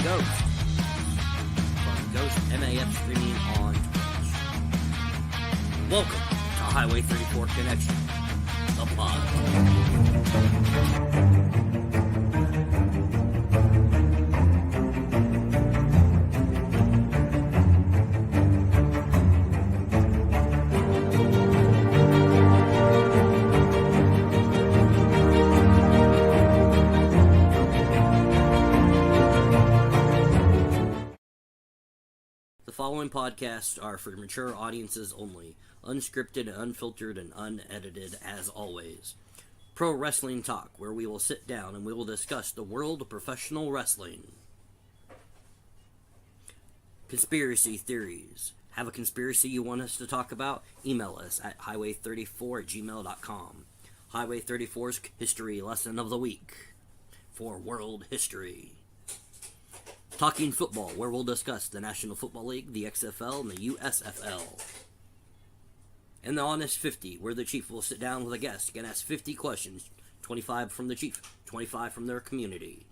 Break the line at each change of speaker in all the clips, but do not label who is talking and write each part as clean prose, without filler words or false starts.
Ghost from Ghost MAF streaming on Twitch. Welcome to Highway 34 Connection, the pod. The following podcasts are for mature audiences only, unscripted, unfiltered, and unedited as always. Pro Wrestling Talk, where we will sit down and we will discuss the world of professional wrestling. Conspiracy theories. Have a conspiracy you want us to talk about? Email us at highway34@gmail.com. Highway 34's History Lesson of the Week for World History. Talking Football, where we'll discuss the National Football League, the XFL, and the USFL. And the Honest 50, where the Chief will sit down with a guest and ask 50 questions, 25 from the Chief, 25 from their community.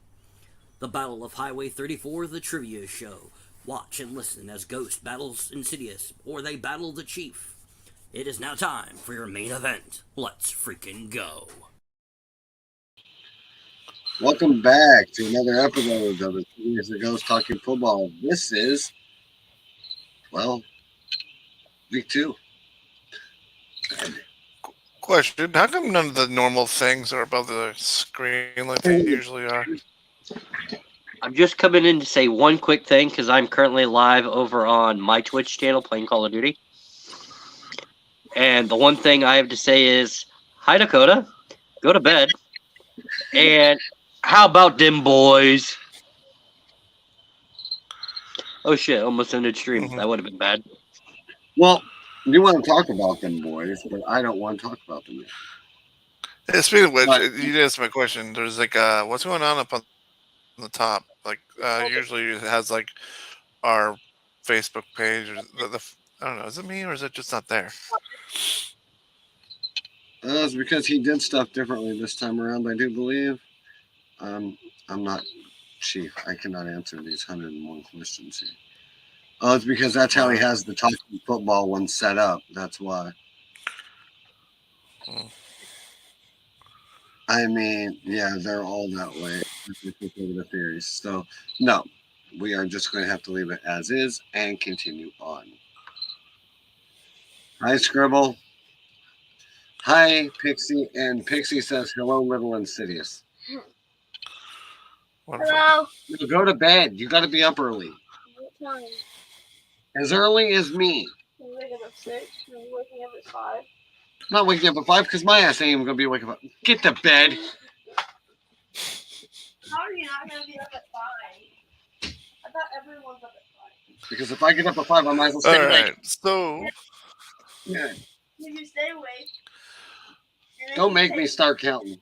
The Battle of Highway 34, the Trivia Show. Watch and listen as Ghost battles Insidious, or they battle the Chief. It is now time for your main event. Let's freaking go.
Welcome back to another episode of the Years of Ghost Talking Football. This is, week 2.
Question: how come none of the normal things are above the screen like they usually are?
I'm just coming in to say one quick thing because I'm currently live over on my Twitch channel playing Call of Duty. And the one thing I have to say is, hi Dakota, go to bed. And how about them boys? Oh shit, almost ended stream.
Mhm.
That would have been bad.
Well, you want to talk about them boys, but I don't want to talk about them yet.
Yeah, speaking of which,
But-
you did ask my question. There's like, what's going on up on the top? Like, usually it has like our Facebook page or I don't know. Is it me or is it just not there?
It's because he did stuff differently this time around, I do believe. I'm not Chief. I cannot answer these 101 questions here. Oh, it's because that's how he has the Talking Football one set up. That's why.
Hmm.
I mean, yeah, they're all that way. The theories. So, no, we are just going to have to leave it as is and continue on. Hi, Scribble. Hi, Pixie. And Pixie says, hello, little Insidious.
Wonderful.
Hello.
You go to bed. You got to be up early.
What time?
As early as me.
I'm waking up at 6. I'm waking up at 5.
I'm not waking up at 5 because my ass ain't even going to be waking up. Get to bed.
How are you not going to be up at 5? I thought everyone's up at 5.
Because if I get up at 5, I might as well stay
All
awake.
right. So,
Yeah.
You can stay awake. And then
Don't
you
make
take-
me start counting.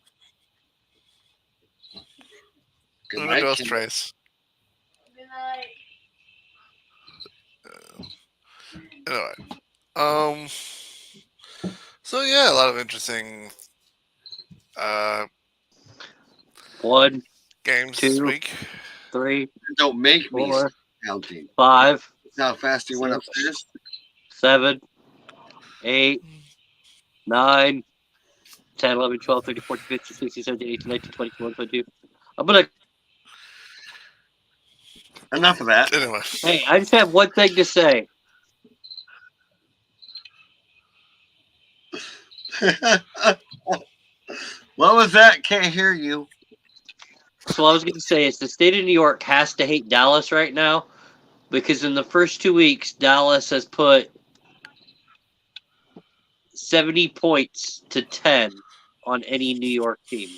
Good
I'm
night,
gonna go
Kim.
Trace.
Good night.
Anyway, so yeah, a lot of interesting
One,
games this
2,
week.
3,
Don't make me
4,
start counting.
5,
That's how fast you went upstairs.
7, 8, 9, 10, 11, 12, 13, 14, 15, 16, 17, 18, 19, 20, 21, 22. I'm gonna.
Enough of that.
Anyway,
Hey, I just have one thing to say.
What was that? Can't hear you.
So I was going to say is the state of New York has to hate Dallas right now because in the first 2 weeks, Dallas has put 70 points to 10 on any New York team.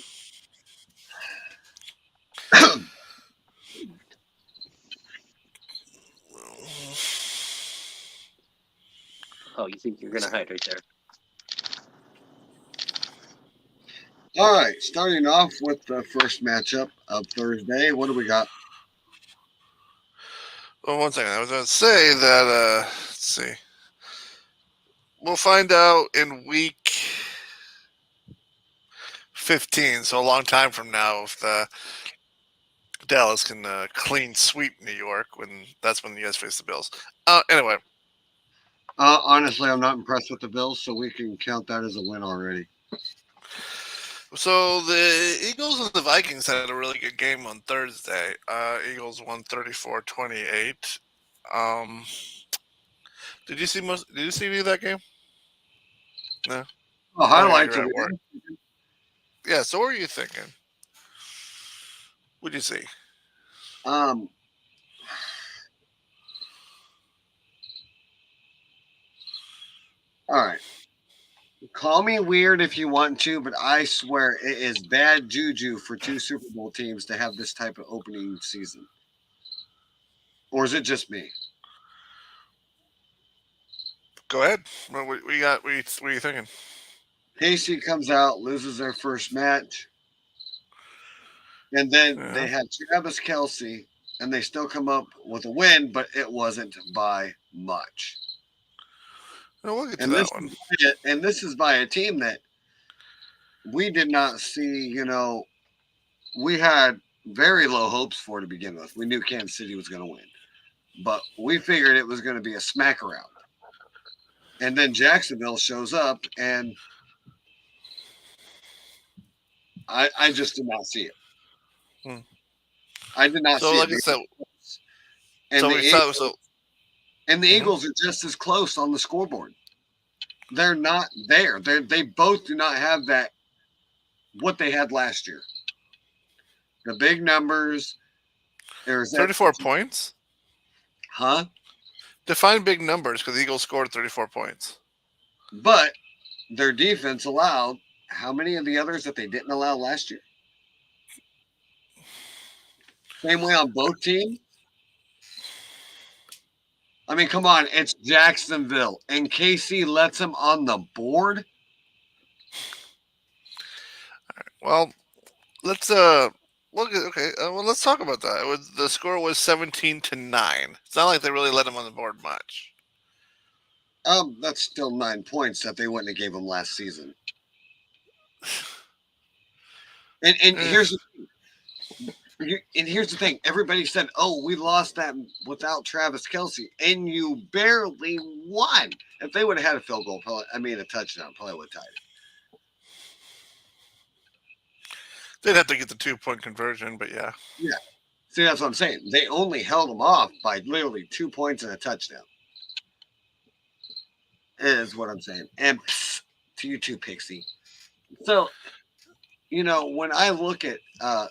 Oh, you think you're going to hide right there?
All right, starting off with the first matchup of Thursday. What do we got?
well, one second. I was going to say that. Let's see. We'll find out in week 15, so a long time from now, if the Dallas can clean sweep New York that's when you guys face the Bills. Anyway,
Honestly, I'm not impressed with the Bills, so we can count that as a win already.
so the Eagles and the Vikings had a really good game on Thursday. Eagles won 34-28. Did you see any of that game? No.
Oh, highlights
you're
of
at work.
it.
Yeah. So what were you thinking? What'd you see?
Um, all right. Call me weird if you want to, but I swear it is bad juju for two Super Bowl teams to have this type of opening season. Or is it just me?
Go ahead. What you got? What are you thinking?
Casey comes out, loses their first match, and then
Yeah.
they had Travis Kelce, and they still come up with a win, but it wasn't by much.
No, we'll get to
And
that one.
this is by a team that we did not see. We had very low hopes for to begin with. We knew Kansas City was going to win, but we figured it was going to be a smack around. And then Jacksonville shows up, and I just did not see it. I did not see
So, like
it.
I said,
And
so
the
we
Eagles,
saw.
and the Eagles are just as close on the scoreboard. They're not there. They both do not have that what they had last year. The big numbers. There's
34 points.
Huh?
Define big numbers because the Eagles scored 34 points.
But their defense allowed how many of the others that they didn't allow last year? Same way on both teams. I mean, come on, it's Jacksonville, and KC lets them on the board.
Well, let's well, let's talk about that. The score was 17-9. It's not like they really let them on the board much.
That's still 9 points that they wouldn't have gave them last season. And here's the thing. Everybody said, "Oh, we lost that without Travis Kelce," and you barely won. If they would have had a field goal, a touchdown, probably would have tied it.
They'd have to get the 2-point conversion, but yeah.
Yeah. See, that's what I'm saying. They only held them off by literally 2 points and a touchdown. Is what I'm saying. And to you too, Pixie. So, when I look at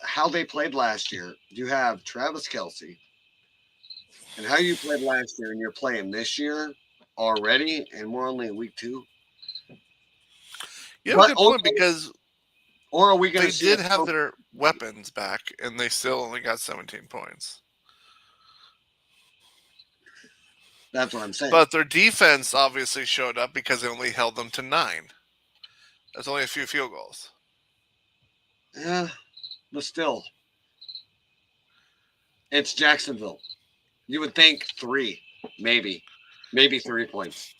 how they played last year, you have Travis Kelce, and how you played last year, and you're playing this year already, and we're only in week 2.
You have a good point because
or are we going
they
to
did have their weapons back, and they still only got 17 points.
That's what I'm saying.
But their defense obviously showed up because they only held them to 9. There's only a few field goals.
Yeah, but still, it's Jacksonville. You would think 3, maybe 3 points.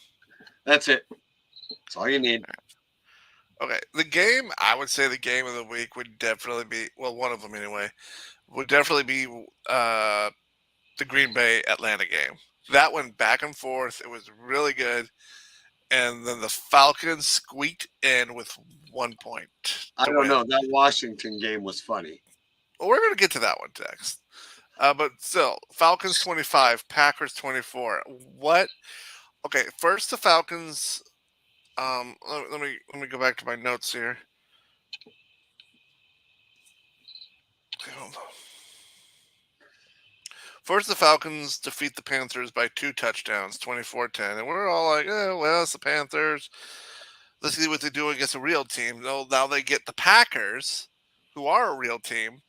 That's it. That's all you need.
Okay, I would say the game of the week would definitely be, well, one of them anyway, would definitely be the Green Bay Atlanta game. That went back and forth. It was really good. And then the Falcons squeaked in with 1 point.
I don't know. That Washington game was funny.
Well, we're going to get to that one next. But still, Falcons 25, Packers 24. What? Okay, first the Falcons. Let me go back to my notes here. First, the Falcons defeat the Panthers by 2 touchdowns, 24-10. And we're all like, well, it's the Panthers. Let's see what they do against a real team. Now they get the Packers, who are a real team,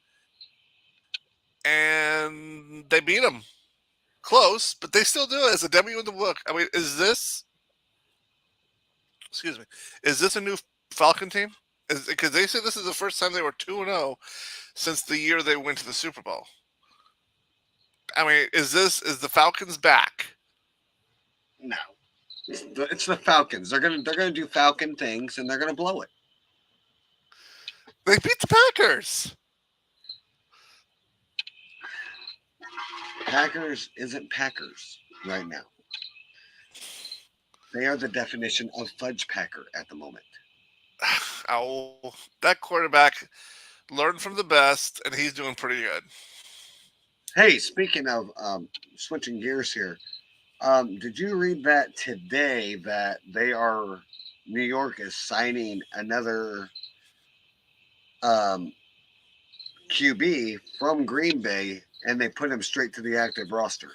and they beat them. Close, but they still do it as a W in the book. I mean, is this a new Falcon team? Because they say this is the first time they were 2-0 since the year they went to the Super Bowl. I mean, is the Falcons back?
No, it's the Falcons. They're gonna do Falcon things, and they're gonna blow it.
They beat the Packers.
Packers isn't Packers right now. They are the definition of fudge packer at the moment.
Oh, that quarterback learned from the best, and he's doing pretty good.
Hey, speaking of switching gears here, did you read that today that New York is signing another QB from Green Bay, and they put him straight to the active roster?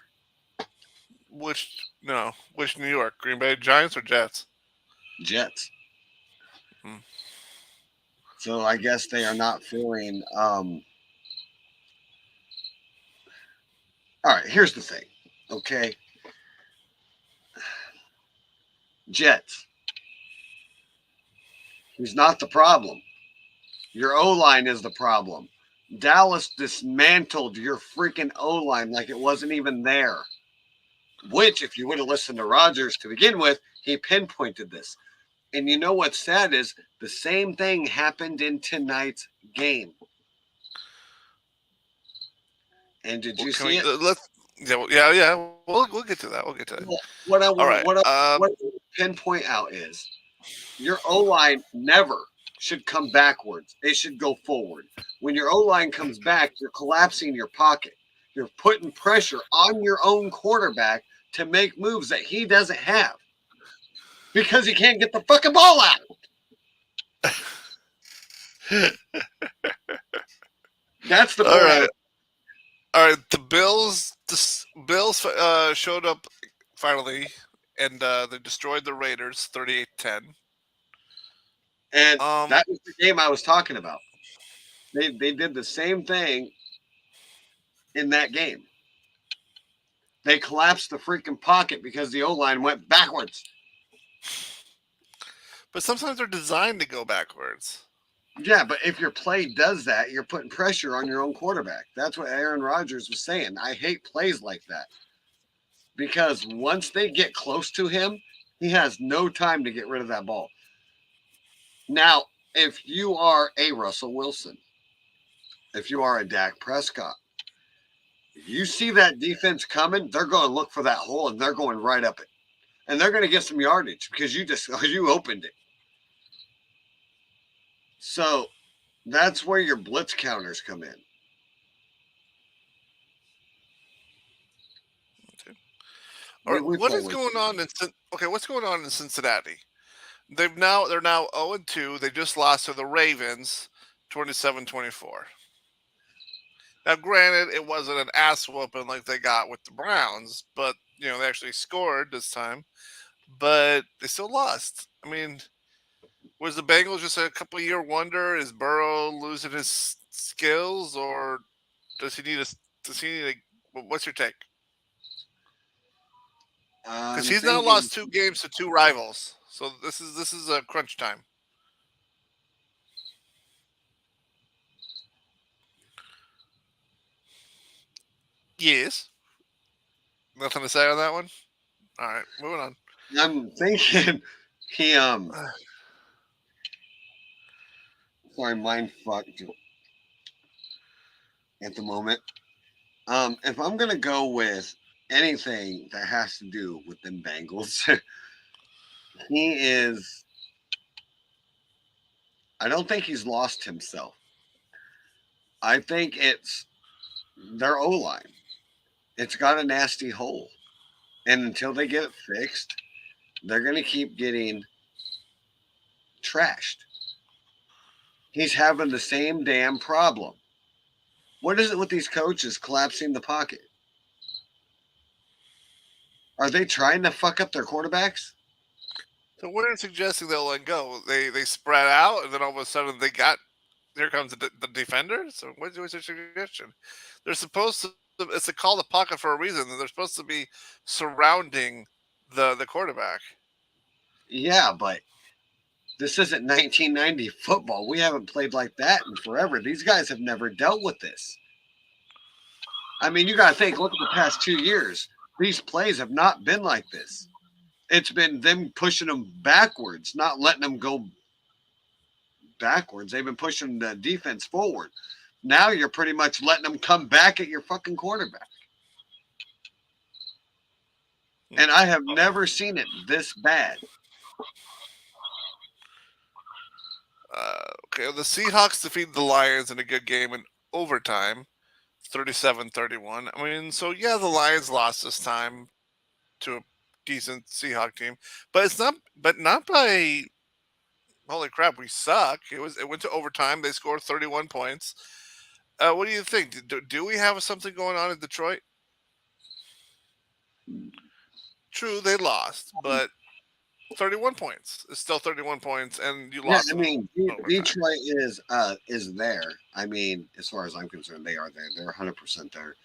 Which New York? Green Bay Giants or Jets?
Jets.
Hmm.
So I guess they are not feeling. All right, here's the thing. Okay. Jets. He's not the problem. Your O-line is the problem. Dallas dismantled your freaking O-line like it wasn't even there. Which, if you would have listened to Rodgers to begin with, he pinpointed this. And you know what's sad is the same thing happened in tonight's game. And did you see it?
Yeah. We'll get to that. We'll get to that.
What I
All right.
want to pinpoint out is your O-line never should come backwards. It should go forward. When your O-line comes back, you're collapsing your pocket. You're putting pressure on your own quarterback to make moves that he doesn't have because he can't get the fucking ball out. That's the point.
All right. The Bills showed up finally, and they destroyed the Raiders 38-10.
And that was the game I was talking about. They did the same thing in that game. They collapsed the freaking pocket because the O-line went backwards.
But sometimes they're designed to go backwards.
Yeah, but if your play does that, you're putting pressure on your own quarterback. That's what Aaron Rodgers was saying. I hate plays like that. Because once they get close to him, he has no time to get rid of that ball. Now, if you are a Russell Wilson, if you are a Dak Prescott, if you see that defense coming, they're going to look for that hole and they're going right up it. And they're going to get some yardage because you opened it. So that's where your blitz counters come in.
All right, what's going on in Cincinnati? They're now 0-2. They just lost to the Ravens 27-24. Now, granted, it wasn't an ass whooping like they got with the Browns, but they actually scored this time. But they still lost. I mean, was the Bengals just a couple-year wonder? Is Burrow losing his skills, or does he need a? What's your take? Because he's now lost 2 games to 2 rivals. So this is a crunch time. Yes. Nothing to say on that one? All right, moving on.
I'm thinking he sorry, mind fucked at the moment. If I'm gonna go with anything that has to do with them Bengals, I don't think he's lost himself. I think it's their O-line. It's got a nasty hole. And until they get it fixed, they're going to keep getting trashed. He's having the same damn problem. What is it with these coaches collapsing the pocket? Are they trying to fuck up their quarterbacks?
So what are you suggesting they'll let go? They spread out, and then all of a sudden here comes the defender? So what's your suggestion? They're supposed to, it's called a pocket for a reason. They're supposed to be surrounding the quarterback.
Yeah, but this isn't 1990 football. We haven't played like that in forever. These guys have never dealt with this. I mean, you got to think, look at the past 2 years. These plays have not been like this. It's been them pushing them backwards, not letting them go backwards. They've been pushing the defense forward. Now you're pretty much letting them come back at your fucking quarterback. And I have never seen it this bad.
Okay, the Seahawks defeated the Lions in a good game in overtime, 37-31. I mean, so yeah, the Lions lost this time to a decent Seahawk team, but not by holy crap, we suck. It went to overtime. They scored 31 points. What do you think? Do we have something going on in Detroit? True, they lost, but 31 points. It's still 31 points, and you
Yeah,
lost.
I mean,
overtime.
Detroit is there. I mean, as far as I'm concerned, they are there. They're 100% there.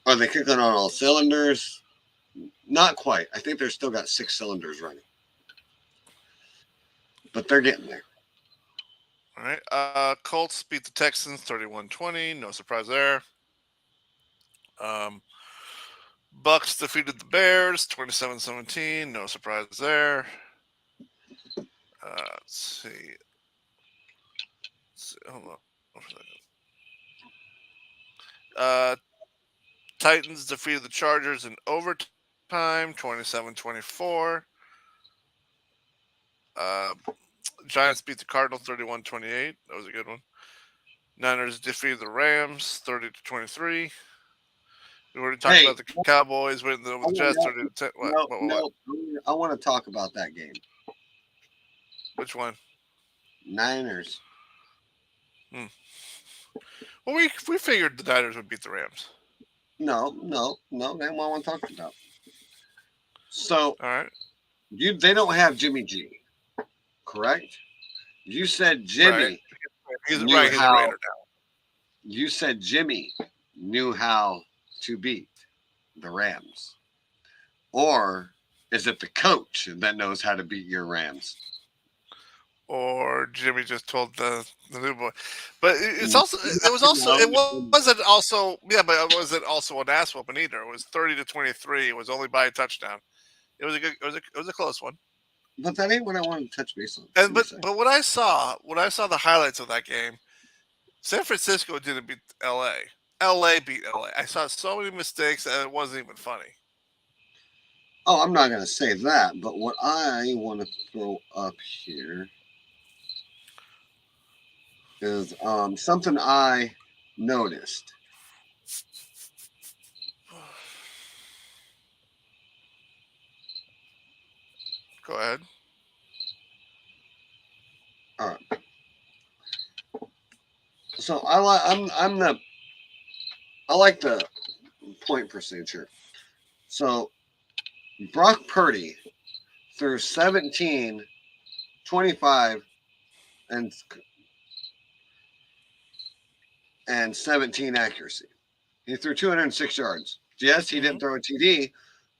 Are they kicking on all cylinders? Not quite. I think they've still got 6 cylinders running, but they're getting there.
All right. Colts beat the Texans 31-20. No surprise there. Bucks defeated the Bears 27-17. No surprise there. Let's see. Hold on. Titans defeated the Chargers in overtime 27-24. Giants beat the Cardinals 31-28. That was a good one. Niners defeated the Rams 30-23. We already talked about the Cowboys winning over the Jets 30-10.
No, I want to talk about that game.
Which one?
Niners.
Well, we figured the Niners would beat the Rams.
No. That's what I want to talk about. So,
all right,
they don't have Jimmy G, correct? You said Jimmy.
Right. He's a Raider now.
You said Jimmy knew how to beat the Rams, or is it the coach that knows how to beat your Rams?
Or Jimmy just told the new boy, but it wasn't also an ass whooping either. It was 30-23. It was only by a touchdown. It was a close one.
But that ain't what I wanted to touch base on.
And but when I saw the highlights of that game, San Francisco didn't beat L.A. L.A. beat L.A. I saw so many mistakes and it wasn't even funny.
Oh, I'm not going to say that, but what I want to throw up here is something I noticed.
Go ahead.
All right. So I like the point procedure. So Brock Purdy threw 17, 25, and 17 accuracy. He threw 206 yards. Yes, he didn't throw a TD,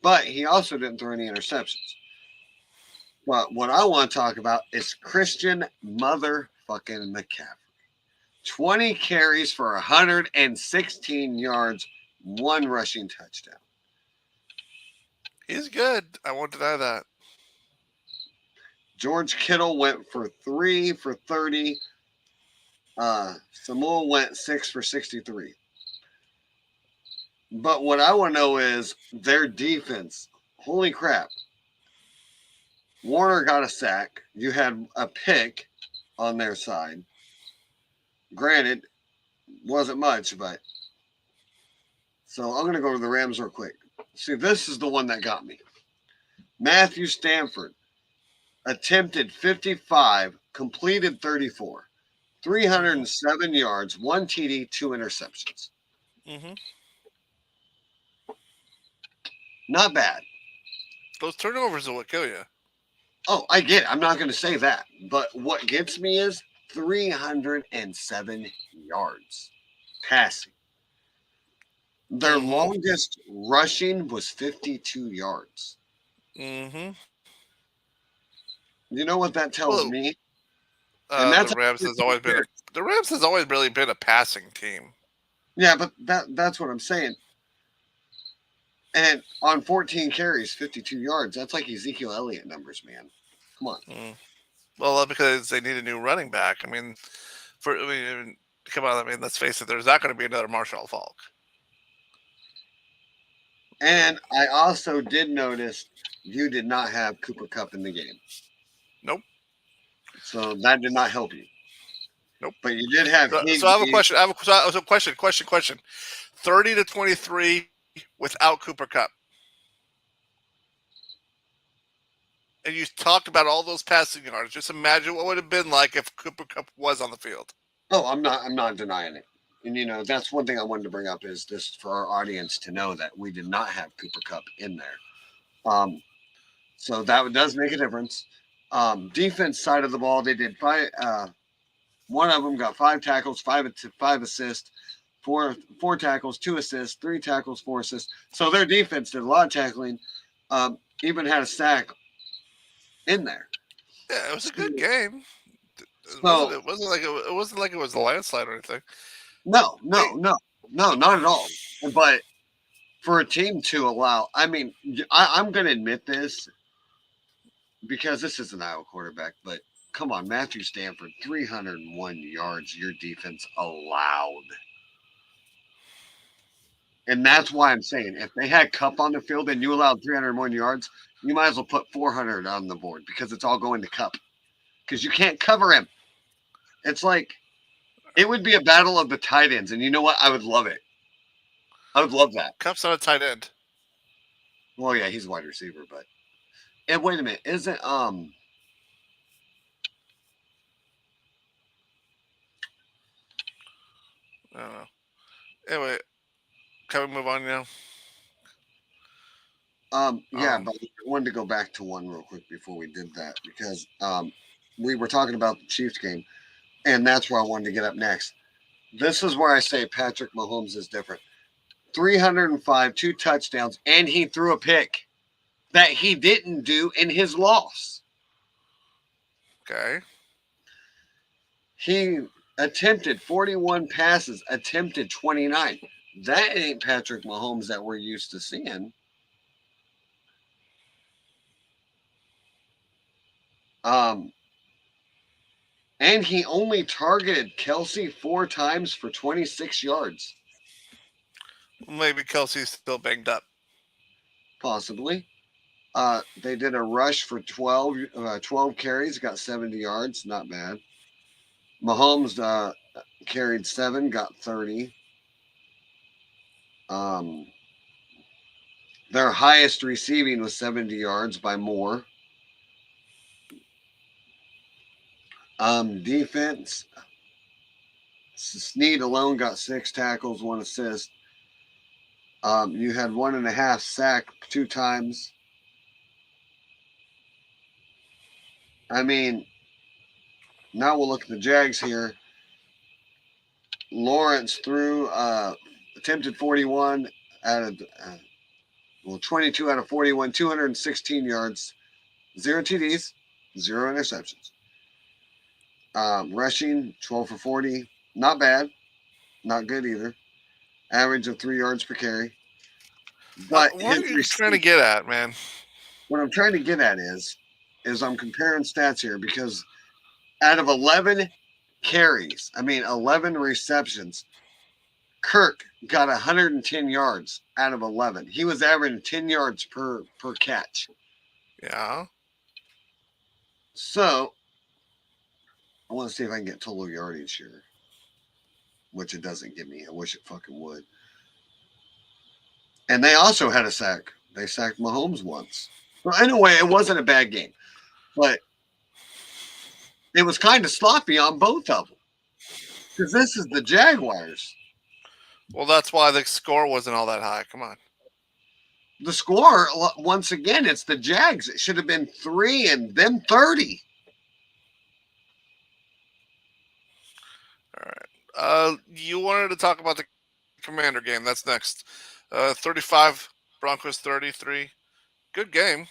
but he also didn't throw any interceptions. But what I want to talk about is Christian motherfucking McCaffrey. 20 carries for 116 yards, 1 rushing touchdown.
He's good. I won't deny that.
George Kittle went for 3 for 30. Samuel went 6 for 63. But what I want to know is their defense. Holy crap. Warner got a sack. You had a pick on their side. Granted, wasn't much, but so I'm going to go to the Rams real quick. See, this is the one that got me. Matthew Stafford attempted 55, completed 34, 307 yards, 1 TD, 2 interceptions. Not bad.
Those turnovers will kill you.
Oh, I get it. I'm not going to say that. But what gets me is 307 yards passing. Their longest rushing was 52 yards.
Mm-hmm.
You know what that tells me?
The Rams has always really been a passing team.
Yeah, but that's what I'm saying. And on 14 carries, 52 yards, that's like Ezekiel Elliott numbers, man. Come on.
Well, because they need a new running back. I mean, come on. I mean, let's face it. There's not going to be another Marshall Falk.
And I also did notice you did not have Cooper Cup in the game.
Nope.
So that did not help you.
Nope.
But you did have
So I have a
Higbee.
question. Question. 30 to 23 without Cooper Cup. And you talked about all those passing yards. Just imagine what would have been like if Cooper Cup was on the field.
Oh, I'm not denying it. And that's one thing I wanted to bring up is this for our audience to know that we did not have Cooper Cup in there. So that does make a difference. Defense side of the ball, they did five. One of them got 5 tackles, five assists, four tackles, 2 assists, 3 tackles, 4 assists. So their defense did a lot of tackling. Even had a sack in there.
Yeah, it was a good game. It
So
wasn't like it was a landslide or anything.
no, not at all. But for a team to allow, I mean, I'm going to admit this because this is an Iowa quarterback, but come on, Matthew Stanford, 301 yards your defense allowed. And that's why I'm saying if they had Cup on the field and you allowed 301 yards, you might as well put 400 on the board because it's all going to Cup because you can't cover him. It's like it would be a battle of the tight ends. And you know what? I would love it. I would love that.
Cup's not a tight end.
Well, yeah, he's a wide receiver, but and wait a minute, isn't
I don't know. Anyway, can we move on now?
yeah, but I wanted to go back to one real quick before we did that because we were talking about the Chiefs game, and that's where I wanted to get up next. This is where I say Patrick Mahomes is different. 305, 2 touchdowns, and he threw a pick that he didn't do in his loss.
Okay.
He attempted 41 passes, attempted 29. That ain't Patrick Mahomes that we're used to seeing. And he only targeted Kelsey 4 times for 26 yards.
Maybe Kelsey's still banged up.
Possibly. They did a rush for 12 carries, got 70 yards. Not bad. Mahomes carried 7, got 30. Their highest receiving was 70 yards by Moore. Defense, Snead alone got 6 tackles, 1 assist. You had 1.5 sack 2 times. I mean, now we'll look at the Jags here. Lawrence threw, attempted 41 out of, 22 out of 41, 216 yards, 0 TDs, 0 interceptions. Rushing, 12 for 40. Not bad. Not good either. Average of 3 yards per carry. But
what are you trying to get at, man?
What I'm trying to get at is I'm comparing stats here because out of 11 carries, 11 receptions, Kirk got 110 yards out of 11. He was averaging 10 yards per catch.
Yeah.
So I want to see if I can get total yardage here, which it doesn't give me. I wish it fucking would. And they also had a sack. They sacked Mahomes once. Well, anyway, it wasn't a bad game, but it was kind of sloppy on both of them because this is the Jaguars.
Well, that's why the score wasn't all that high. Come on.
The score, once again, it's the Jags. It should have been 3 and then 30.
All right. You wanted to talk about the Commander game. That's next. 35, Broncos 33. Good game.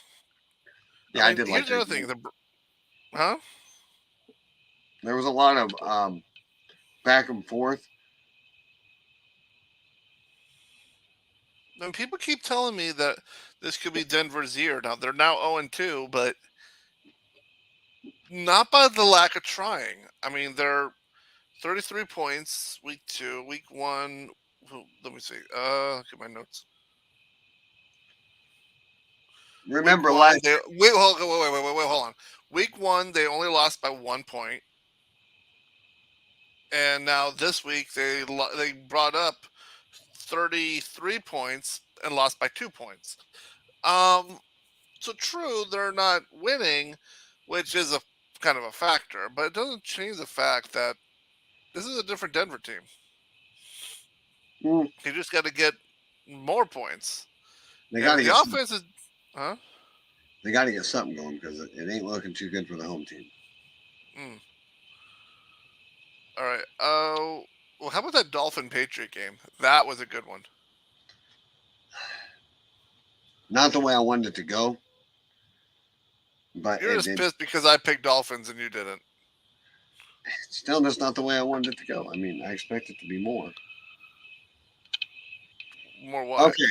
Yeah, I did like
here's the
that.
other thing. Huh?
There was a lot of back and forth.
And people keep telling me that this could be Denver's year. Now, they're now 0-2, but not by the lack of trying. They're 33 points, week 2, week 1. Let me see. Look at my notes.
remember
Week one,
last.
wait, hold on. Week 1, they only lost by 1 point, and now this week they brought up 33 points and lost by 2 points. Um, so true, they're not winning, which is a kind of a factor, but it doesn't change the fact that this is a different Denver team.
Mm,
You just got to get more points.
they got to
And
get
the offense is, huh?
they got to get something going because it ain't looking too good for the home team.
Mm. All right. Well, how about that Dolphin Patriot game? That was a good one.
Not the way I wanted it to go, but
You're
it
just
did.
pissed because I picked Dolphins and you didn't.
Still, that's not the way I wanted it to go. I mean, I expect it to be more.
More what?
Okay,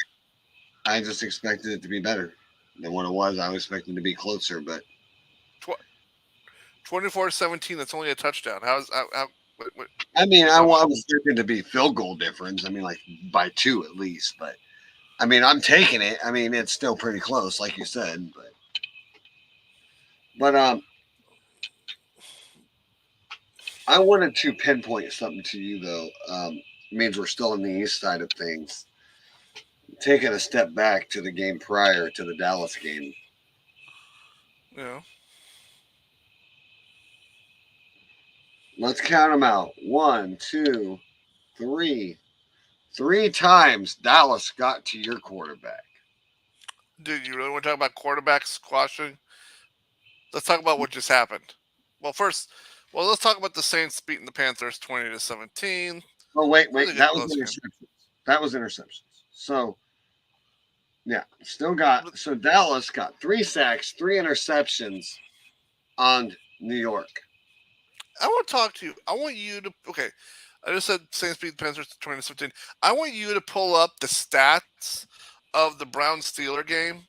I just expected it to be better than what it was. I was expecting it to be closer, but
24-17. That's only a touchdown. How what
I mean,
are you
I
talking about?
was expecting to be field goal difference. I mean, like by 2 at least. But I mean, I'm taking it. I mean, it's still pretty close, like you said. But I wanted to pinpoint something to you though. Means we're still on the east side of things. Taking a step back to the game prior to the Dallas game.
You know,
Let's count them out. 1, 2, 3. 3 times Dallas got to your quarterback.
dude, you really want to talk about quarterback squashing? Let's talk about what just happened. Let's talk about the Saints beating the Panthers 20-17.
Oh, wait.
Really good
That was
close game.
interceptions. That was interceptions. So, yeah, still got. So Dallas got 3 sacks, 3 interceptions on New York.
I want to talk to you. I want you to. Okay, I just said Saints beat the Panthers 20-17. I want you to pull up the stats of the Browns Steeler game,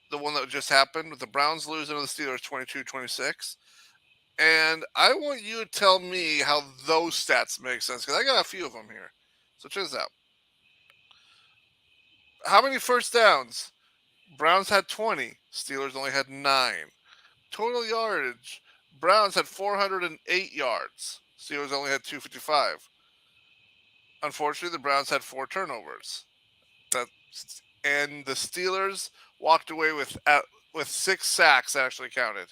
the one that just happened with the Browns losing to the Steelers 22-26. And I want you to tell me how those stats make sense because I got a few of them here. So check this out. How many first downs? Browns had 20. Steelers only had 9. Total yardage. Browns had 408 yards. Steelers only had 255. Unfortunately, the Browns had 4 turnovers. And the Steelers walked away with 6 sacks that actually counted.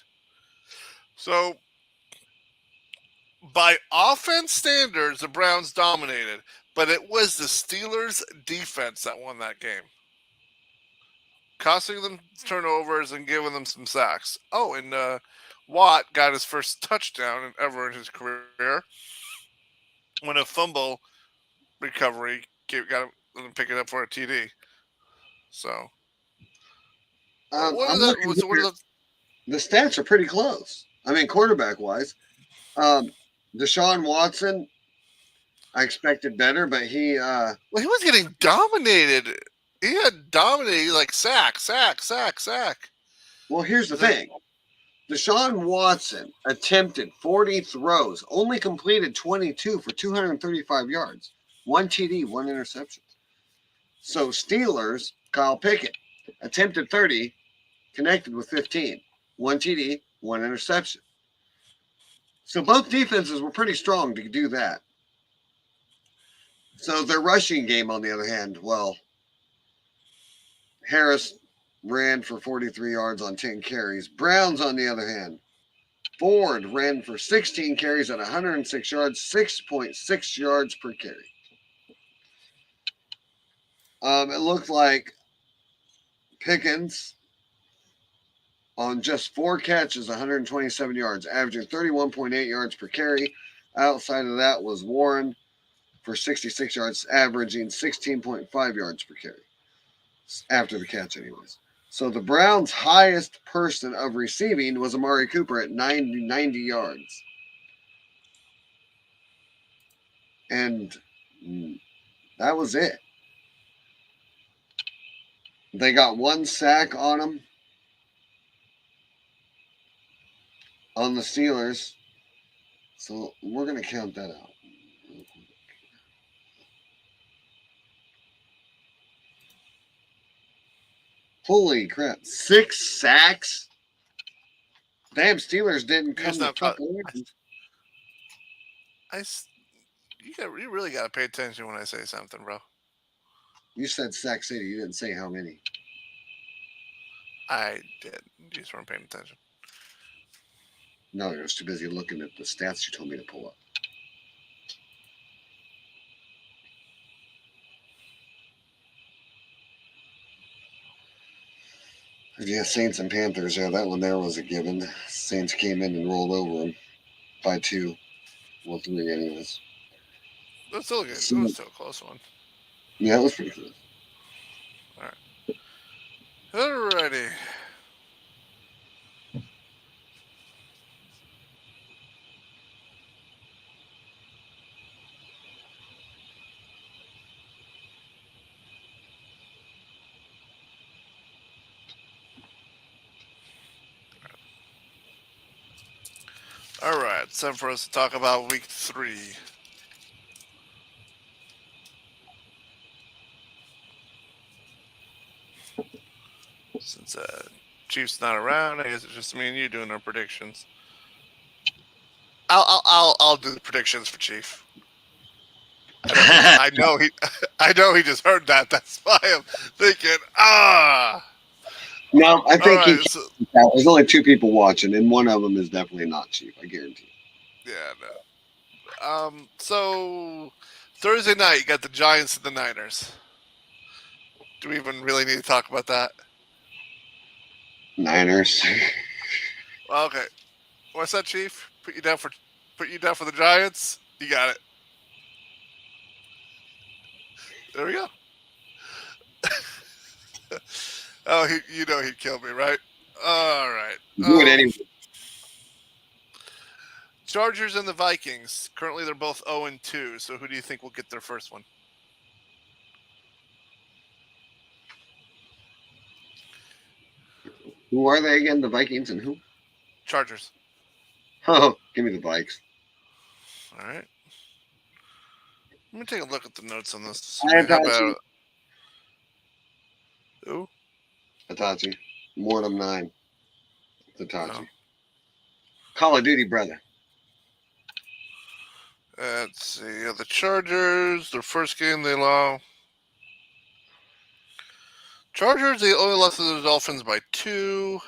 So by offense standards, the Browns dominated, but it was the Steelers' defense that won that game, costing them turnovers and giving them some sacks. Oh, and Watt got his first touchdown ever in his career when a fumble recovery got him pick it up for a TD. So, what
I'm
is
looking
that? So what
here.
is that?
The stats are pretty close. I mean, quarterback wise. Deshaun Watson, I expected better, but he.
Well, he was getting dominated. He had dominated like sack.
Well, here's the thing. Deshaun Watson attempted 40 throws, only completed 22 for 235 yards, 1 TD, 1 interception. So Steelers, Kyle Pickett, attempted 30, connected with 15, 1 TD, 1 interception. So both defenses were pretty strong to do that. So their rushing game, on the other hand, well, Harris ran for 43 yards on 10 carries. Browns, on the other hand, Ford ran for 16 carries at 106 yards, 6.6 yards per carry. It looked like Pickens on just 4 catches, 127 yards, averaging 31.8 yards per carry. Outside of that was Warren for 66 yards, averaging 16.5 yards per carry. After the catch, anyways. So the Browns' highest person of receiving was Amari Cooper at 90 yards. And that was it. They got 1 sack on him, on the Steelers. So we're going to count that out. Holy crap! 6 sacks. Damn, Steelers didn't come
He's
to
not
fuck
caught.
away.
You really got to pay attention when I say something, bro.
You said Sack City. You didn't say how many.
I did. You just weren't paying attention.
No, you're just too busy looking at the stats you told me to pull up. Yeah, Saints and Panthers. Yeah, that one there was a given. Saints came in and rolled over them by 2. Well, 3 anyways.
That's still good. It was still a close one.
Yeah, it was pretty close.
Alrighty. Alright, it's time for us to talk about week 3. Since Chief's not around, I guess it's just me and you doing our predictions. I'll do the predictions for Chief. I know he just heard that. That's why I'm thinking,
No, I think
Alright, so,
there's only 2 people watching, and one of them is definitely not cheap. I guarantee.
yeah, no. So Thursday night, you got the Giants and the Niners. Do we even really need to talk about that?
Niners.
Well, okay. What's that, Chief? Put you down for the Giants? You got it. There we go. Oh, he'd kill me, right? All right.
Do it anyway.
Chargers and the Vikings. Currently, they're both 0-2. So, who do you think will get their first one?
Who are they again? The Vikings and who?
Chargers.
Oh, give me the Vikes.
All right. Let me take a look at the notes on this.
I got you.
Who?
Itachi. Mortem 9. Itachi.
No.
Call of Duty, brother.
Let's see. The Chargers, their first game they lost. Chargers, they only lost to the Dolphins by 2.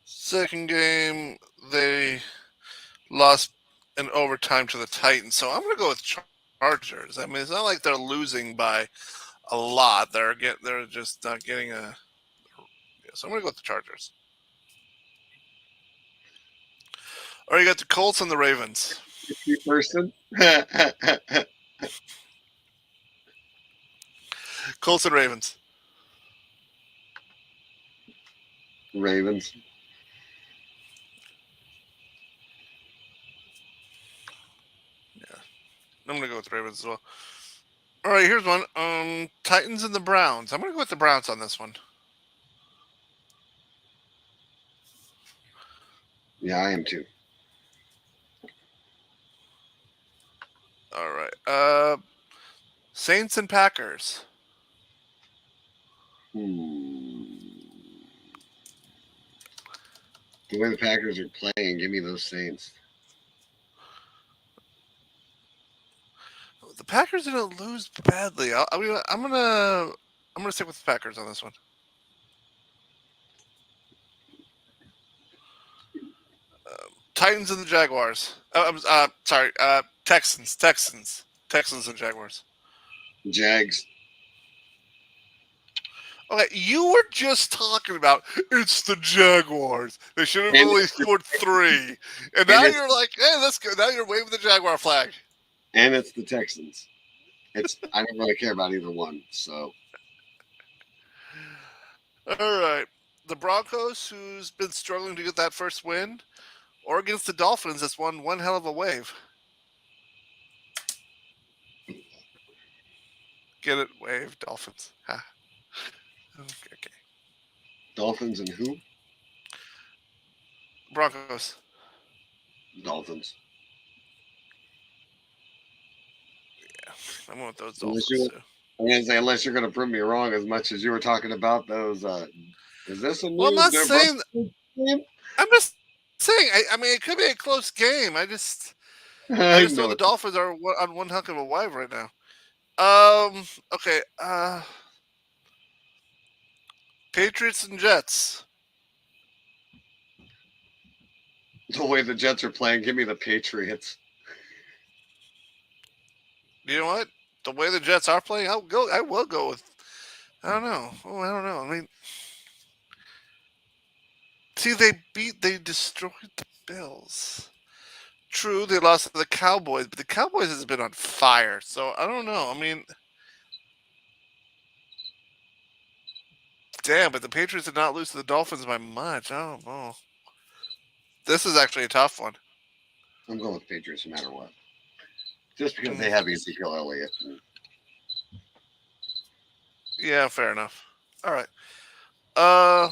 Second game, they lost in overtime to the Titans. So I'm going to go with Chargers. I mean, it's not like they're losing by a lot. They're just not getting a. So I'm going to go with the Chargers. Or you got the Colts and the Ravens.
Person.
Colts and Ravens.
Ravens.
I'm gonna go with the Ravens as well. All right, here's one. Titans and the Browns. I'm gonna go with the Browns on this one.
Yeah, I am too.
All right. Saints and Packers.
The way the Packers are playing, give me those Saints.
The Packers didn't lose badly. I'm gonna stick with the Packers on this one. Titans and the Jaguars. Sorry. Texans and Jaguars.
Jags.
Okay, you were just talking about it's the Jaguars. They should have only scored 3, and now you're like, "Hey, let's go." Now you're waving the Jaguar flag.
And it's the Texans. I don't really care about either one. So.
All right, the Broncos, who's been struggling to get that first win, or against the Dolphins, that's one hell of a wave. Get it? Wave Dolphins. Ha. Okay.
Dolphins and who?
Broncos.
Dolphins.
Yeah, I'm with those Dolphins
Unless
too.
I'm gonna say, unless you're gonna prove me wrong, as much as you were talking about those. Is this a
Well, I'm
new
not
Nebraska
saying.
game?
I'm just saying. I mean, it could be a close game. I just know
No,
the
it's
Dolphins are on one heck of a wave right now. Okay. Patriots and Jets.
the way the Jets are playing. Give me the Patriots.
You know what? The way the Jets are playing, I'll go. I will go with. I don't know. Oh, I don't know. I mean, see, they destroyed the Bills. True, they lost to the Cowboys, but the Cowboys has been on fire. So I don't know. I mean, damn, but the Patriots did not lose to the Dolphins by much. I don't know. This is actually a tough one.
I'm going with Patriots no matter what. Just because they
Mm,
have Ezekiel Elliott.
yeah, fair enough. All right. Uh,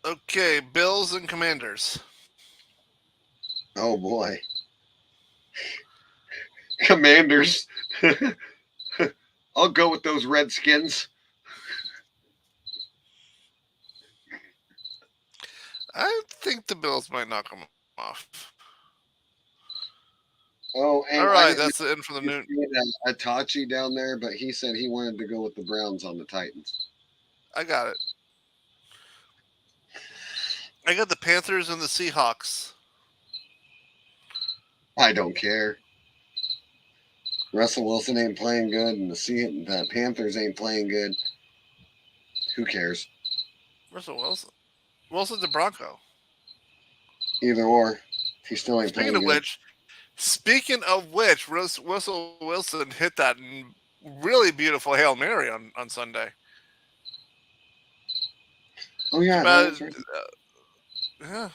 okay, Bills and Commanders.
Oh boy. Commanders. I'll go with those Redskins.
I think the Bills might knock them off.
Oh, and
All
I
right,
didn't
that's the end for the noon.
see Atachi down there, but he said he wanted to go with the Browns on the Titans.
I got it. I got the Panthers and the Seahawks.
I don't care. Russell Wilson ain't playing good, and the Panthers ain't playing good. Who cares?
Russell Wilson. Wilson's a Bronco.
Either or, he still ain't
Speaking
playing
of
good.
which, Russell Wilson hit that really beautiful Hail Mary on Sunday.
Oh yeah,
Uh,
that's right.
yeah.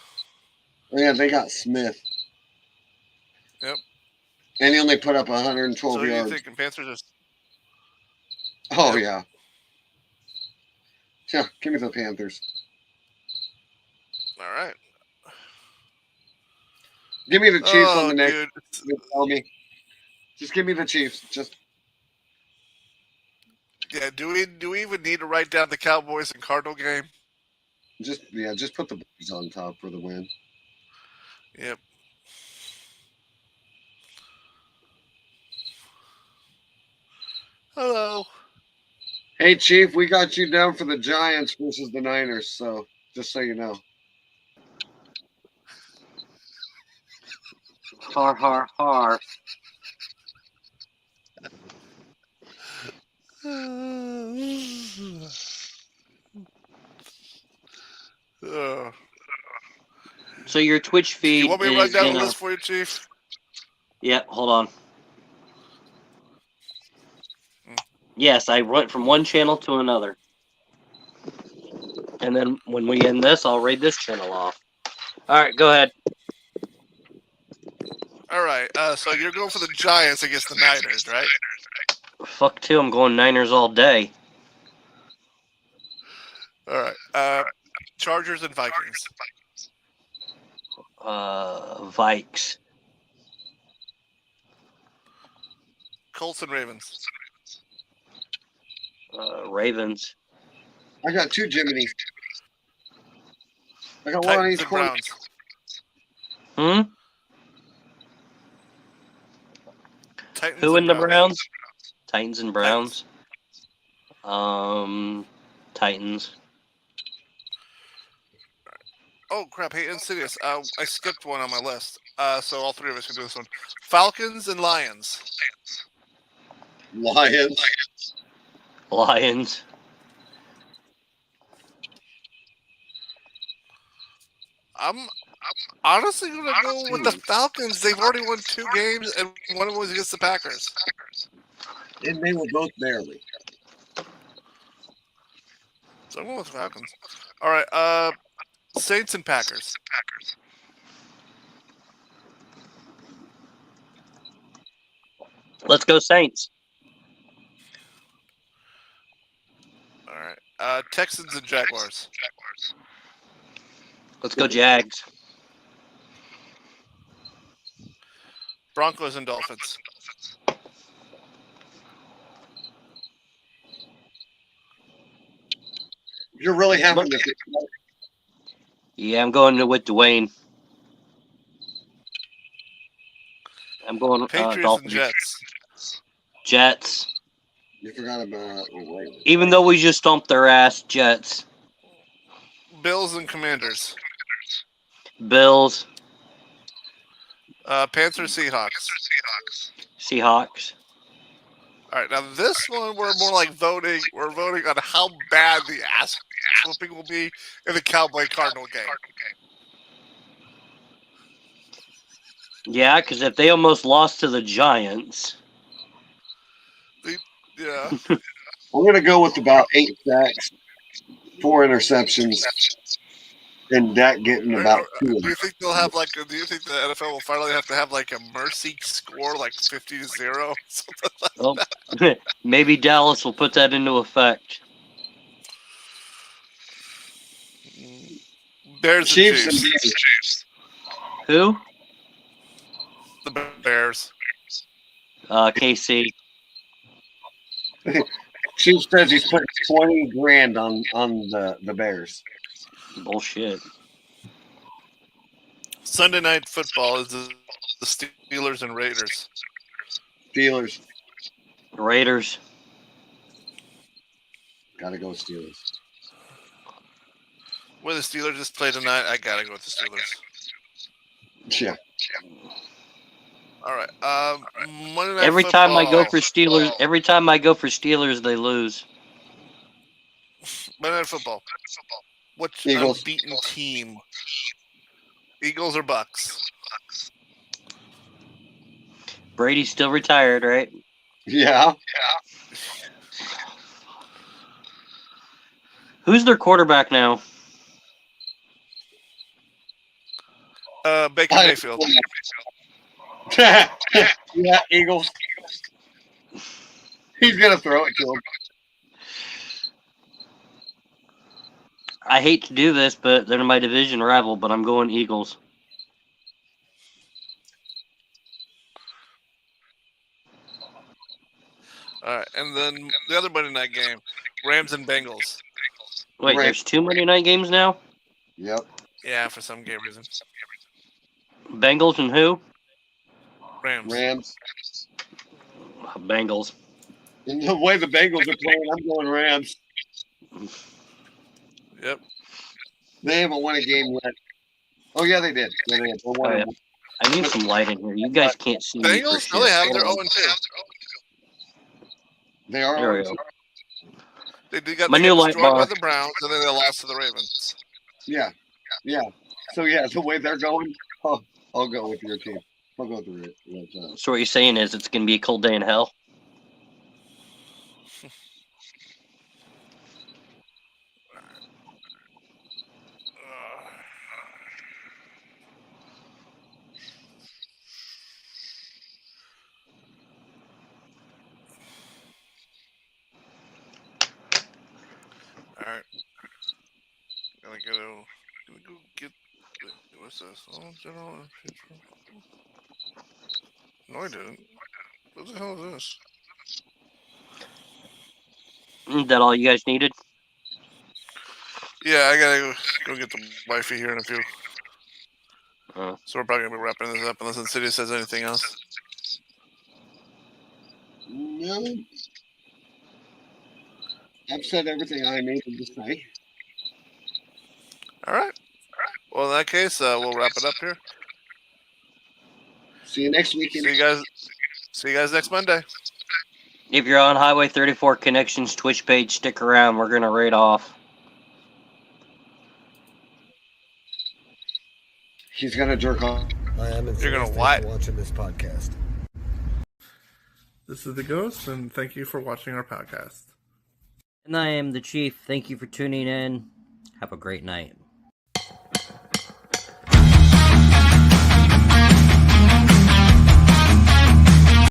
Oh yeah, they got Smith,
Yep.
and he only put up 112
So you
yards.
thinking Panthers
Oh
Yep.
yeah. Yeah, give me the Panthers.
are all right?
Give me the Chiefs on
Oh,
the next.
dude.
Tell me. Just give me the Chiefs. Just
Yeah. Do we even need to write down the Cowboys and Cardinal game?
just put the Bulls on top for the win.
Yep. Hello.
Hey Chief, we got you down for the Giants versus the Niners, so just so you know.
Har har har.
Uh,
So your Twitch
you
feed
want me to write
is
down the
gonna.
list for you, Chief?
Yeah, hold on.
Hmm.
Yes, I went from one channel to another. And then when we end this, I'll raid this channel off. All right, go ahead.
All right. So you're going for the Giants against the Niners, right?
Fuck too. I'm going Niners all day.
All right. Chargers and Vikings.
Vikes.
Colts and Ravens.
Ravens.
I got two Jiminy's. I got one on
Titans
each
and
corner.
Browns.
Hmm?
Titans
Who
and
in the
Browns.
Browns? Titans and Browns. Titans.
Oh crap! Hey, Insidious. I skipped one on my list. So all three of us can do this one. Falcons and Lions.
Lions.
Lions.
I'm honestly gonna go with the Falcons. They've already won 2 games, and one of them was against the Packers.
And they were both barely.
So I'm going with the Falcons. All right. Saints and Packers.
Let's go Saints.
All right. Texans and Jaguars.
Let's go Jags.
Broncos and Dolphins.
You're really having this.
Yeah, I'm going with Dwayne. I'm going
Patriots
Dolphins.
and Jets.
Jets.
You forgot about.
Even though we just stomped their ass, Jets.
Bills and Commanders.
Bills.
Panthers, Seahawks.
Seahawks.
All right, now this one we're more like voting. We're voting on how bad the ass whooping will be in the Cowboy Cardinal game.
Yeah, because if they almost lost to the Giants.
Yeah.
I'm gonna go with about 8 sacks, 4 interceptions, and Dak getting about 2 of
Do
them.
you think they'll have like? Do you think the NFL will finally have to have like a mercy score, like 50-0?
Oh, maybe Dallas will put that into effect.
Bears
Chiefs
and
and
Chiefs.
Chiefs.
Who?
The Bears.
KC.
Chiefs says he's putting 20 grand on the Bears.
Bullshit.
Sunday Night Football is the Steelers and Raiders.
Steelers.
Raiders.
Gotta go Steelers.
Where the Steelers just play tonight, I gotta go with the Steelers.
Yeah.
All right. Monday Night
Every
Football.
time I go for Steelers, they lose.
Monday Night Football. What's
Eagles.
unbeaten team? Eagles or Bucks?
Brady's still retired, right?
Yeah.
Who's their quarterback now?
Baker Mayfield.
Yeah, Eagles. He's gonna throw it to him.
I hate to do this, but they're my division rival, but I'm going Eagles.
All right, and then the other Monday night game, Rams and Bengals.
Wait,
Right.
there's 2 Monday night games now?
Yep.
Yeah, for some game reason.
Bengals and who?
Rams.
Rams.
Bengals.
And the way the Bengals are playing, I'm going Rams.
Yep.
They haven't won a game yet. Oh yeah, they did. Yeah, they did. They won
Oh, yeah.
a-
I need some light in here. You guys can't see me. for
Bengals? No, they
shit.
have. They're
Hold on.
0-2.
They are.
There we go.
They got
My
they
new
got
light
destroyed
bar.
by the Browns, and then they lost to the Ravens.
Yeah. Yeah. So yeah, the way they're going, I'll go with your team. I'll go through it.
So what you're saying is it's going to be a cold day in hell?
All right. Gonna go get. What's this? Oh, general. No, I didn't. What the hell is this?
Is that all you guys needed?
Yeah, I gotta go get the wifey here in a few.
Uh.
So we're probably gonna be wrapping this up unless Insidious says anything else.
No. I've said everything I needed to say.
All right. Well, in that case, we'll wrap it up here.
See you next weekend.
See you guys next Monday.
If you're on Highway 34 Connections Twitch page, stick around. We're going to raid off.
He's gonna jerk off.
Hi, I'm
You're gonna
Thanks
what?
for watching this podcast.
This is the Ghost, and thank you for watching our podcast.
And I am the Chief. Thank you for tuning in. Have a great night.